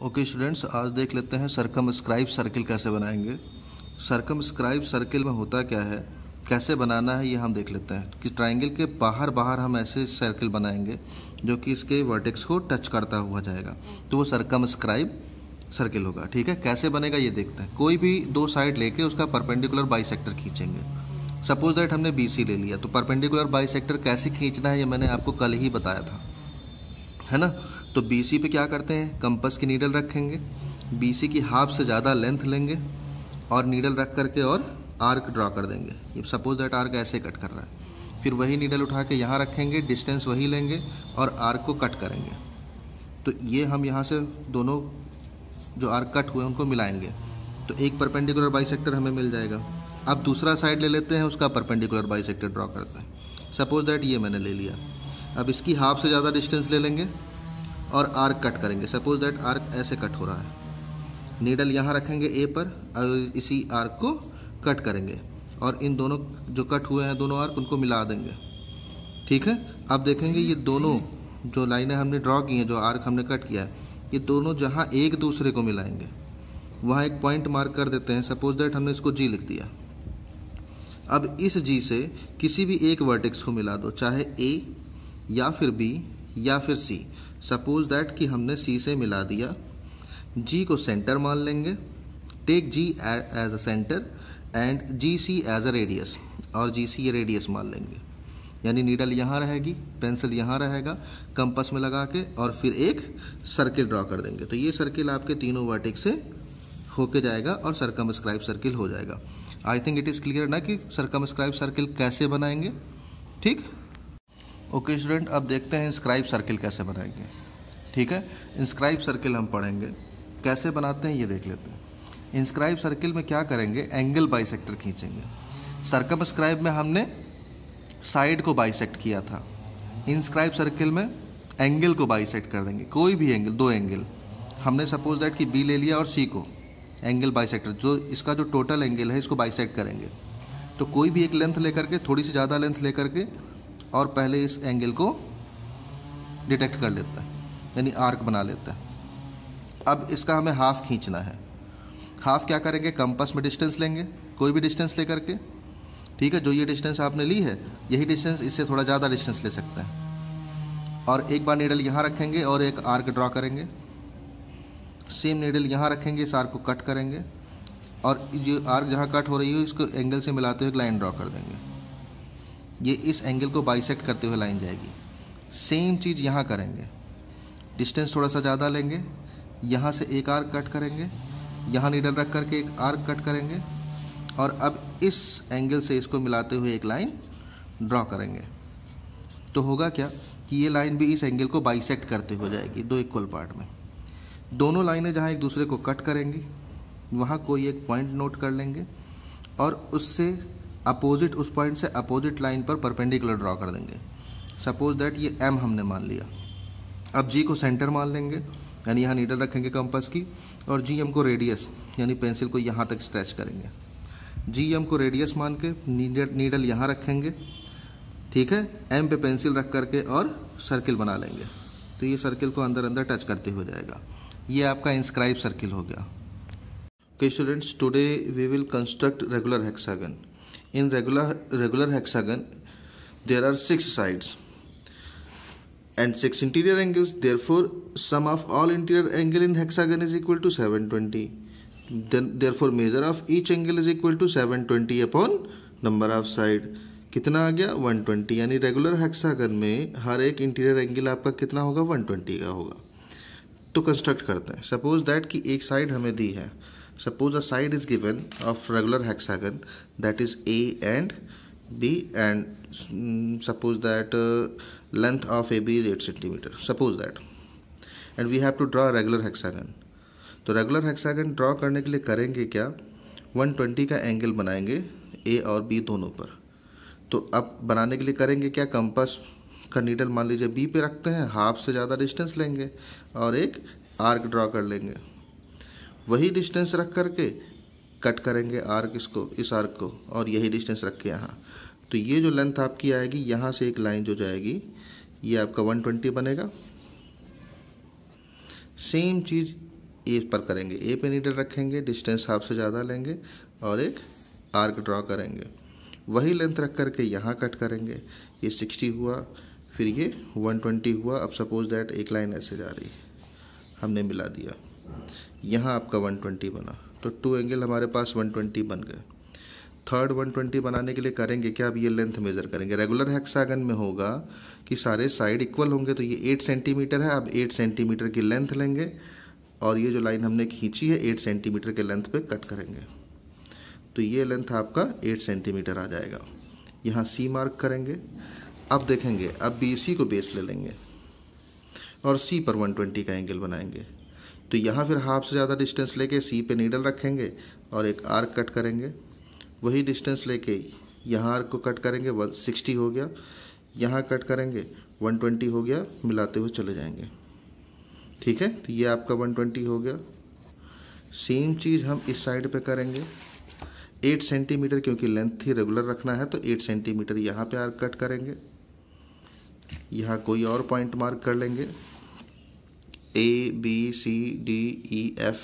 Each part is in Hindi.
ओके स्टूडेंट्स, आज देख लेते हैं सर्कमस्क्राइब सर्किल कैसे बनाएंगे। सर्कमस्क्राइब सर्किल में होता क्या है, कैसे बनाना है, ये हम देख लेते हैं कि ट्रायंगल के बाहर बाहर हम ऐसे सर्किल बनाएंगे जो कि इसके वर्टेक्स को टच करता हुआ जाएगा, तो वो सर्कमस्क्राइब सर्किल होगा। ठीक है, कैसे बनेगा ये देखते हैं। कोई भी दो साइड लेके उसका परपेंडिकुलर बाइसेक्टर खींचेंगे। सपोज दैट हमने BC ले लिया, तो परपेंडिकुलर बाइसेक्टर कैसे खींचना है ये मैंने आपको कल ही बताया था, है ना। तो BC पे क्या करते हैं, कंपास की नीडल रखेंगे, BC की हाफ से ज़्यादा लेंथ लेंगे और नीडल रख करके और आर्क ड्रॉ कर देंगे। सपोज दैट आर्क ऐसे कट कर रहा है, फिर वही नीडल उठा के यहाँ रखेंगे, डिस्टेंस वही लेंगे और आर्क को कट करेंगे। तो ये हम यहाँ से दोनों जो आर्क कट हुए उनको मिलाएंगे, तो एक परपेंडिकुलर बाइसेक्टर हमें मिल जाएगा। अब दूसरा साइड ले लेते हैं, उसका परपेंडिकुलर बाइसेक्टर ड्रॉ करते हैं। सपोज दैट ये मैंने ले लिया, अब इसकी हाफ से ज़्यादा डिस्टेंस ले लेंगे और आर्क कट करेंगे। सपोज दैट आर्क ऐसे कट हो रहा है, नीडल यहाँ रखेंगे A पर और इसी आर्क को कट करेंगे और इन दोनों जो कट हुए हैं दोनों आर्क उनको मिला देंगे। ठीक है, अब देखेंगे ये दोनों जो लाइनें हमने ड्रॉ की हैं, जो आर्क हमने कट किया है, ये दोनों जहाँ एक दूसरे को मिलाएंगे वहाँ एक पॉइंट मार्क कर देते हैं। सपोज दैट हमने इसको G लिख दिया। अब इस G से किसी भी एक वर्टेक्स को मिला दो, चाहे A या फिर B या फिर C। सपोज दैट कि हमने C से मिला दिया, G को सेंटर मान लेंगे, take G as a centre and GC as a radius, और GC ये रेडियस मान लेंगे। यानी नीडल यहाँ रहेगी, पेंसिल यहाँ रहेगा, कंपास में लगा के और फिर एक सर्किल ड्रॉ कर देंगे। तो ये सर्किल आपके तीनों वर्टेक्स से होके जाएगा और सर्कमस्क्राइब सर्किल हो जाएगा। I think it is clear ना कि सर्कमस्क्राइब सर्किल कैसे बनाएंगे। ठीक, ओके स्टूडेंट, अब देखते हैं इंस्क्राइब सर्किल कैसे बनाएंगे। ठीक है, इंस्क्राइब सर्किल हम पढ़ेंगे, कैसे बनाते हैं ये देख लेते हैं। इंस्क्राइब सर्किल में क्या करेंगे, एंगल बाइसेक्टर खींचेंगे। सर्कमस्क्राइब में हमने साइड को बाइसेक्ट किया था, इंस्क्राइब सर्किल में एंगल को बाइसेक्ट कर देंगे। कोई भी एंगल, दो एंगल हमने सपोज दैट कि B ले लिया और C को एंगल बाइसेक्टर, जो इसका जो टोटल एंगल है इसको बाइसेक्ट करेंगे। तो कोई भी एक लेंथ लेकर के, थोड़ी सी ज़्यादा लेंथ लेकर के और पहले इस एंगल को डिटेक्ट कर लेता है, यानी आर्क बना लेता है। अब इसका हमें हाफ खींचना है। हाफ क्या करेंगे, कंपास में डिस्टेंस लेंगे, कोई भी डिस्टेंस लेकर के। ठीक है, जो ये डिस्टेंस आपने ली है यही डिस्टेंस, इससे थोड़ा ज़्यादा डिस्टेंस ले सकते हैं। और एक बार नीडल यहाँ रखेंगे और एक आर्क ड्रॉ करेंगे। सेम नीडल यहाँ रखेंगे, इस आर्क को कट करेंगे और जो आर्क जहाँ कट हो रही है इसको एंगल से मिलाते हुए एक लाइन ड्रॉ कर देंगे। ये इस एंगल को बाइसेक्ट करते हुए लाइन जाएगी। सेम चीज़ यहाँ करेंगे, डिस्टेंस थोड़ा सा ज़्यादा लेंगे, यहाँ से एक आर्क कट करेंगे, यहाँ नीडल रख करके एक आर्क कट करेंगे और अब इस एंगल से इसको मिलाते हुए एक लाइन ड्रॉ करेंगे। तो होगा क्या कि ये लाइन भी इस एंगल को बाइसेक्ट करते हो जाएगी दो इक्वल पार्ट में। दोनों लाइनें जहाँ एक दूसरे को कट करेंगी वहाँ कोई एक पॉइंट नोट कर लेंगे और उससे अपोजिट, उस पॉइंट से अपोजिट लाइन पर परपेंडिकुलर ड्रॉ कर देंगे। सपोज दैट ये M हमने मान लिया। अब G को सेंटर मान लेंगे, यानी यहाँ नीडल रखेंगे कंपास की, और GM को रेडियस, यानी पेंसिल को यहाँ तक स्ट्रेच करेंगे। GM को रेडियस मान के नीडल यहाँ रखेंगे। ठीक है, M पे पेंसिल रख करके और सर्किल बना लेंगे। तो ये सर्किल को अंदर अंदर टच करते हो जाएगा। ये आपका इंस्क्राइब सर्किल हो गया। Okay students, today we will construct regular hexagon. In regular hexagon there are 6 sides and 6 interior angles. Therefore sum of all interior angle in hexagon is equal to 720. Then therefore measure of each angle is equal to 720 upon number of side. कितना आ गया, 120। यानी रेगुलर हेक्सागन में हर एक इंटीरियर एंगल आपका कितना होगा, 120 का होगा। तो कंस्ट्रक्ट करते हैं। सपोज दैट कि एक साइड हमें दी है, suppose a side is given of regular hexagon, that is A and B, and suppose that length of AB is 8 centimeter, suppose that, and we have to draw a regular hexagon. तो रेगुलर हेक्सागन ड्रॉ करने के लिए करेंगे क्या, 120 का एंगल बनाएंगे A और B दोनों पर। तो अब बनाने के लिए करेंगे क्या, कंपास का नीडल मान लीजिए B पे रखते हैं, हाफ से ज़्यादा डिस्टेंस लेंगे और एक आर्क ड्रॉ कर लेंगे। वही डिस्टेंस रख करके कट करेंगे आर्क, इसको, इस आर्क को, और यही डिस्टेंस रख के यहाँ। तो ये जो लेंथ आपकी आएगी, यहाँ से एक लाइन जो जाएगी ये आपका 120 बनेगा। सेम चीज़ ए पर करेंगे, ए पे नीडल रखेंगे, डिस्टेंस हाफ से ज़्यादा लेंगे और एक आर्क ड्रॉ करेंगे। वही लेंथ रख करके यहाँ कट करेंगे। ये 60 हुआ, फिर ये 120 हुआ। अब सपोज दैट एक लाइन ऐसे जा रही है, हमने मिला दिया, यहाँ आपका 120 बना, तो 2 एंगल हमारे पास 120 बन गए। थर्ड 120 बनाने के लिए करेंगे क्या, अब ये लेंथ मेज़र करेंगे। रेगुलर हेक्सागन में होगा कि सारे साइड इक्वल होंगे, तो ये 8 सेंटीमीटर है। अब 8 सेंटीमीटर की लेंथ लेंगे और ये जो लाइन हमने खींची है 8 सेंटीमीटर के लेंथ पे कट करेंगे, तो ये लेंथ आपका 8 सेंटीमीटर आ जाएगा। यहाँ सी मार्क करेंगे। अब देखेंगे, अब BC को बेस ले लेंगे और C पर 120 का एंगल बनाएंगे। तो यहाँ फिर हाफ से ज़्यादा डिस्टेंस लेके C पे नीडल रखेंगे और एक आर्क कट करेंगे। वही डिस्टेंस लेके यहाँ आर्क को कट करेंगे, 160 हो गया। यहाँ कट करेंगे, 120 हो गया, मिलाते हुए चले जाएंगे। ठीक है, तो ये आपका 120 हो गया। सेम चीज़ हम इस साइड पे करेंगे। 8 सेंटीमीटर क्योंकि लेंथ थी, रेगुलर रखना है, तो 8 सेंटीमीटर यहाँ पे आर्क कट करेंगे। यहाँ कोई और पॉइंट मार्क कर लेंगे, ABCDEF,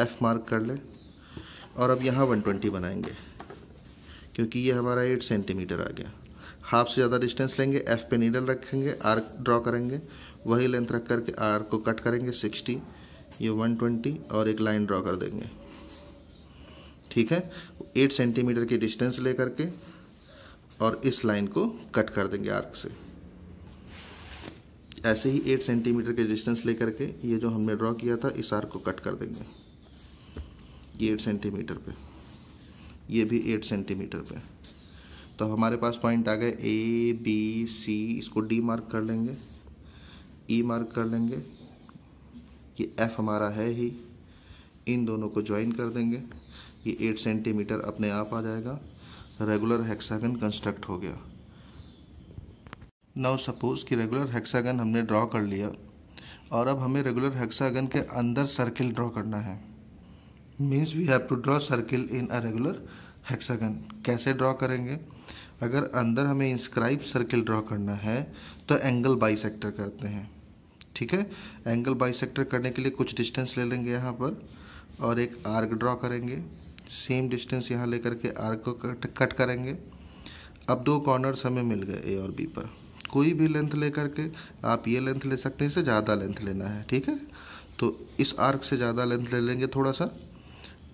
F मार्क कर लें। और अब यहाँ 120 बनाएंगे क्योंकि ये हमारा 8 सेंटीमीटर आ गया। हाफ से ज़्यादा डिस्टेंस लेंगे, F पे नीडल रखेंगे, आर्क ड्रॉ करेंगे। वही लेंथ रख करके आर्क को कट करेंगे 60, ये 120 और एक लाइन ड्रॉ कर देंगे। ठीक है, 8 सेंटीमीटर की डिस्टेंस ले करके और इस लाइन को कट कर देंगे आर्क से। ऐसे ही 8 सेंटीमीटर के डिस्टेंस ले करके ये जो हमने ड्रॉ किया था इस आर्क को कट कर देंगे, ये 8 सेंटीमीटर पे, ये भी 8 सेंटीमीटर पे। तो हमारे पास पॉइंट आ गए ABC, इसको D मार्क कर लेंगे, E मार्क कर लेंगे, ये F हमारा है ही, इन दोनों को ज्वाइन कर देंगे। ये 8 सेंटीमीटर अपने आप आ जाएगा। रेगुलर हेक्सागन कंस्ट्रक्ट हो गया। नाउ सपोज कि रेगुलर हेक्सागन हमने ड्रॉ कर लिया और अब हमें रेगुलर हेक्सागन के अंदर सर्किल ड्रॉ करना है। Means we have to draw circle in a regular hexagon. कैसे ड्रॉ करेंगे, अगर अंदर हमें इंस्क्राइब सर्किल ड्रॉ करना है तो एंगल बाइसेक्टर करते हैं। ठीक है, एंगल बाइसेक्टर करने के लिए कुछ डिस्टेंस ले लेंगे यहाँ पर और एक आर्क ड्रॉ करेंगे। सेम डिस्टेंस यहाँ लेकर के आर्क को कट करेंगे। अब 2 कॉर्नर्स हमें मिल गए A और B पर। कोई भी लेंथ लेकर के, आप ये लेंथ ले सकते हैं, इससे ज़्यादा लेंथ लेना है। ठीक है, तो इस आर्क से ज़्यादा लेंथ ले लेंगे थोड़ा सा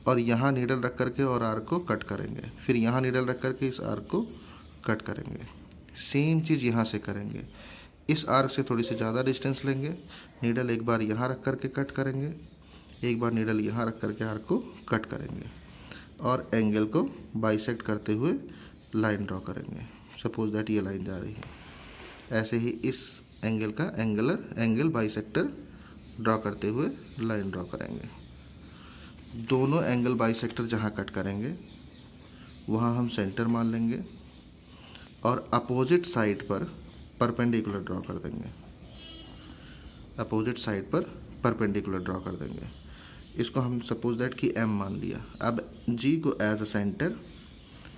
और यहाँ नीडल रख करके और आर्क को कट करेंगे। फिर यहाँ नीडल रख करके इस आर्क को कट करेंगे। सेम चीज़ यहाँ से करेंगे। इस आर्क से थोड़ी सी ज़्यादा डिस्टेंस लेंगे, नीडल एक बार यहाँ रख करके कट करेंगे, एक बार नीडल यहाँ रख करके आर्क को कट करेंगे और एंगल को बाइसेक्ट करते हुए लाइन ड्रॉ करेंगे। सपोज दैट ये लाइन जा रही है, ऐसे ही इस एंगल का एंगल बाइसेक्टर ड्रॉ करते हुए लाइन ड्रॉ करेंगे। दोनों एंगल बाइसेक्टर जहाँ कट करेंगे वहाँ हम सेंटर मान लेंगे और अपोजिट साइड पर परपेंडिकुलर ड्रॉ कर देंगे। अपोजिट साइड पर परपेंडिकुलर ड्रॉ कर देंगे। इसको हम सपोज दैट कि M मान लिया। अब G को as a centre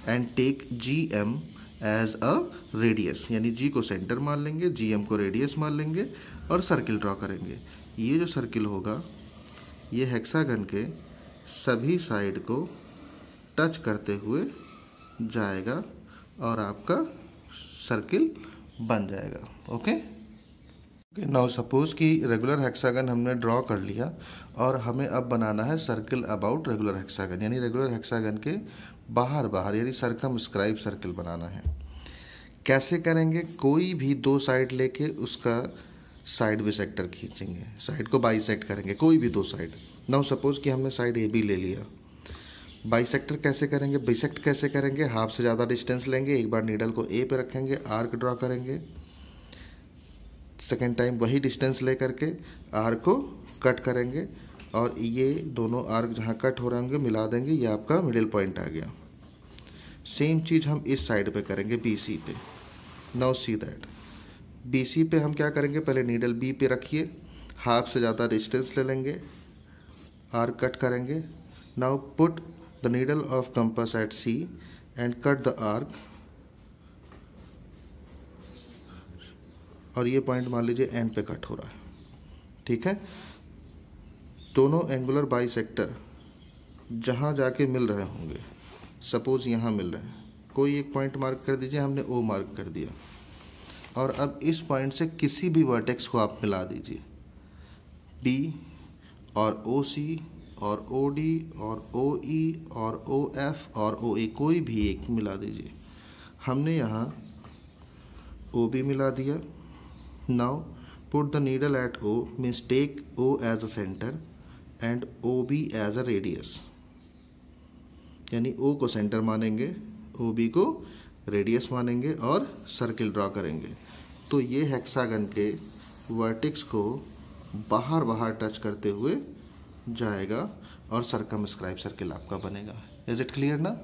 and take GM as a radius, यानी G को सेंटर मान लेंगे, GM को रेडियस मान लेंगे और सर्किल ड्रॉ करेंगे। ये जो सर्किल होगा ये हेक्सागन के सभी साइड को टच करते हुए जाएगा और आपका सर्किल बन जाएगा। ओके, नाउ सपोज कि रेगुलर हेक्सागन हमने ड्रॉ कर लिया और हमें अब बनाना है सर्किल अबाउट रेगुलर हेक्सागन, यानी रेगुलर हेक्सागन के बाहर यानी सर्कमस्क्राइब सर्किल बनाना है। कैसे करेंगे, कोई भी 2 साइड लेके उसका साइड बाइसेक्टर खींचेंगे, साइड को बाइसेक्ट करेंगे, कोई भी 2 साइड। नाउ सपोज कि हमने साइड AB ले लिया। बाइसेक्टर कैसे करेंगे, बाइसेक्ट कैसे करेंगे, हाफ से ज़्यादा डिस्टेंस लेंगे, एक बार नीडल को A पे रखेंगे, आर्क ड्रॉ करेंगे, सेकेंड टाइम वही डिस्टेंस ले करके आर्क को कट करेंगे और ये दोनों आर्क जहाँ कट हो रहे होंगे मिला देंगे, ये आपका मिडिल पॉइंट आ गया। सेम चीज़ हम इस साइड पे करेंगे BC पे। नाउ सी दैट BC पे हम क्या करेंगे, पहले नीडल B पे रखिए, हाफ से ज़्यादा डिस्टेंस ले लेंगे, आर्क कट करेंगे। Now put the needle of compass at C and cut the arc, और ये पॉइंट मान लीजिए N पे कट हो रहा है। ठीक है, दोनों एंगुलर बाइसेक्टर जहाँ जाके मिल रहे होंगे, सपोज यहाँ मिल रहे हैं, कोई एक पॉइंट मार्क कर दीजिए, हमने ओ मार्क कर दिया, और अब इस पॉइंट से किसी भी वर्टेक्स को आप मिला दीजिए, बी और ओ सी और ओ डी और ओ ई और ओ एफ और ओ ए, कोई भी एक मिला दीजिए। हमने यहाँ ओ बी मिला दिया। Now put the needle at O, means take O as a centre and O B as a radius, यानी ओ को सेंटर मानेंगे, ओ बी को रेडियस मानेंगे और सर्किल ड्रॉ करेंगे। तो ये हेक्सागन के वर्टेक्स को बाहर बाहर टच करते हुए जाएगा और सरकमस्क्राइब सर्किल आपका बनेगा। इज इट क्लियर ना?